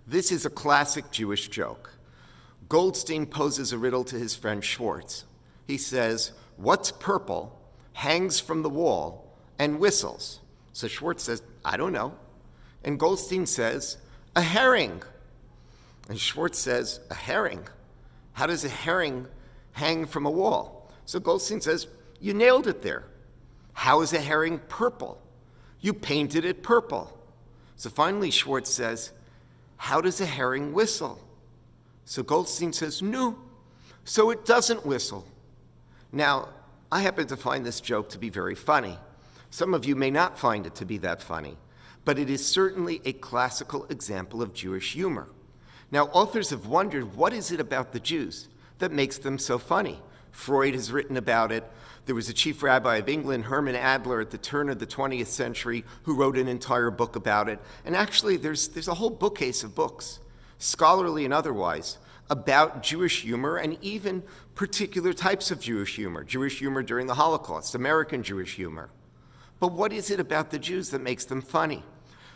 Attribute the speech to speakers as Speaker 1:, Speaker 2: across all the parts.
Speaker 1: This is a classic Jewish joke. Goldstein poses a riddle to his friend Schwartz. He says, "What's purple, hangs from the wall, and whistles?" So Schwartz says, "I don't know." And Goldstein says, "A herring." And Schwartz says, "A herring? How does a herring hang from a wall?" So Goldstein says, "You nailed it there. How is a herring purple? You painted it purple." So finally Schwartz says, "How does a herring whistle?" So Goldstein says, "No, so it doesn't whistle." Now, I happen to find this joke to be very funny. Some of you may not find it to be that funny, but it is certainly a classical example of Jewish humor. Now, authors have wondered, what is it about the Jews that makes them so funny? Freud has written about it. There was a chief rabbi of England, Herman Adler, at the turn of the 20th century, who wrote an entire book about it. And actually, there's a whole bookcase of books, scholarly and otherwise, about Jewish humor and even particular types of Jewish humor during the Holocaust, American Jewish humor. But what is it about the Jews that makes them funny?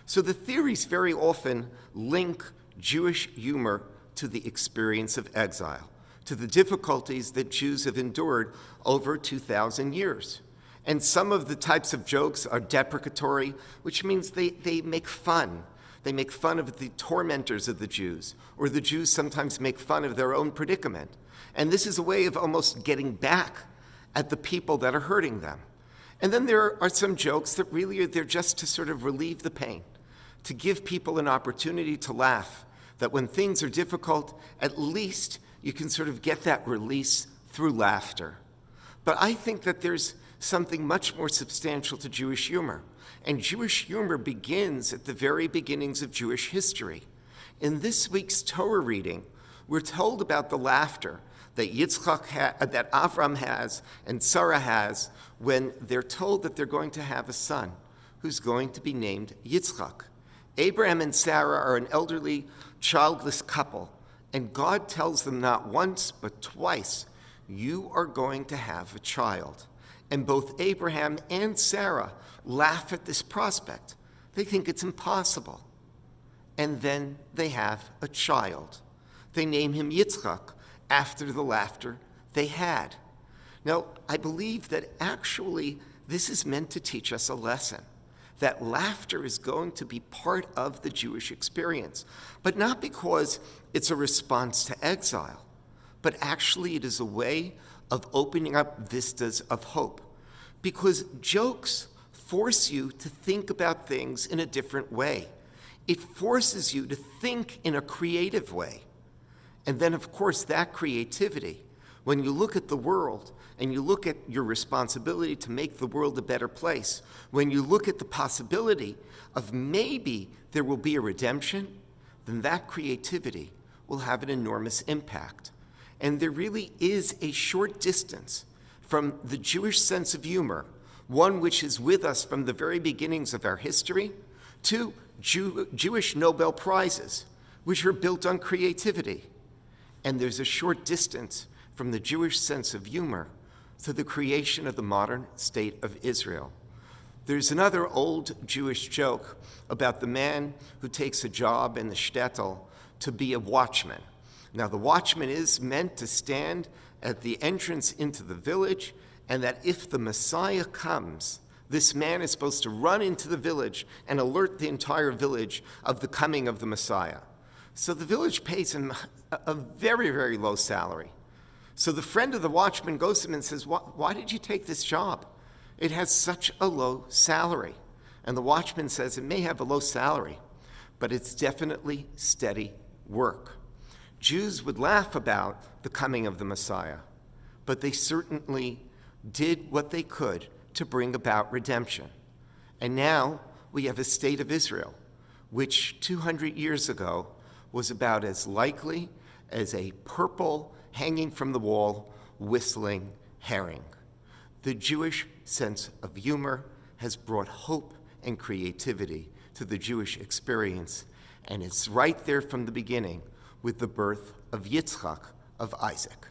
Speaker 1: So the theories very often link Jewish humor to the experience of exile, to the difficulties that Jews have endured over 2,000 years. And some of the types of jokes are deprecatory, which means they make fun. They make fun of the tormentors of the Jews, or the Jews sometimes make fun of their own predicament. And this is a way of almost getting back at the people that are hurting them. And then there are some jokes that really are there just to sort of relieve the pain, to give people an opportunity to laugh, that when things are difficult, at least you can sort of get that release through laughter. But I think that there's something much more substantial to Jewish humor. And Jewish humor begins at the very beginnings of Jewish history. In this week's Torah reading, we're told about the laughter that that Avram has and Sarah has when they're told that they're going to have a son who's going to be named Yitzchak. Abraham and Sarah are an elderly, childless couple, and God tells them not once but twice, "You are going to have a child." And both Abraham and Sarah laugh at this prospect. They think it's impossible. And then they have a child. They name him Yitzchak after the laughter they had. Now, I believe that actually this is meant to teach us a lesson, that laughter is going to be part of the Jewish experience, but not because it's a response to exile, but actually it is a way of opening up vistas of hope, because jokes force you to think about things in a different way. It forces you to think in a creative way. And then, of course, that creativity, when you look at the world and you look at your responsibility to make the world a better place, when you look at the possibility of maybe there will be a redemption, then that creativity will have an enormous impact. And there really is a short distance from the Jewish sense of humor, one which is with us from the very beginnings of our history, to Jewish Nobel Prizes, which are built on creativity. And there's a short distance from the Jewish sense of humor to the creation of the modern state of Israel. There's another old Jewish joke about the man who takes a job in the shtetl to be a watchman. Now, the watchman is meant to stand at the entrance into the village, and that if the Messiah comes, this man is supposed to run into the village and alert the entire village of the coming of the Messiah. So the village pays him a very, very low salary. So the friend of the watchman goes to him and says, "Why did you take this job? It has such a low salary." And the watchman says, "It may have a low salary, but it's definitely steady work." Jews would laugh about the coming of the Messiah, but they certainly did what they could to bring about redemption. And now we have a state of Israel, which 200 years ago was about as likely as a purple hanging from the wall whistling herring. The Jewish sense of humor has brought hope and creativity to the Jewish experience, and it's right there from the beginning with the birth of Yitzchak, of Isaac.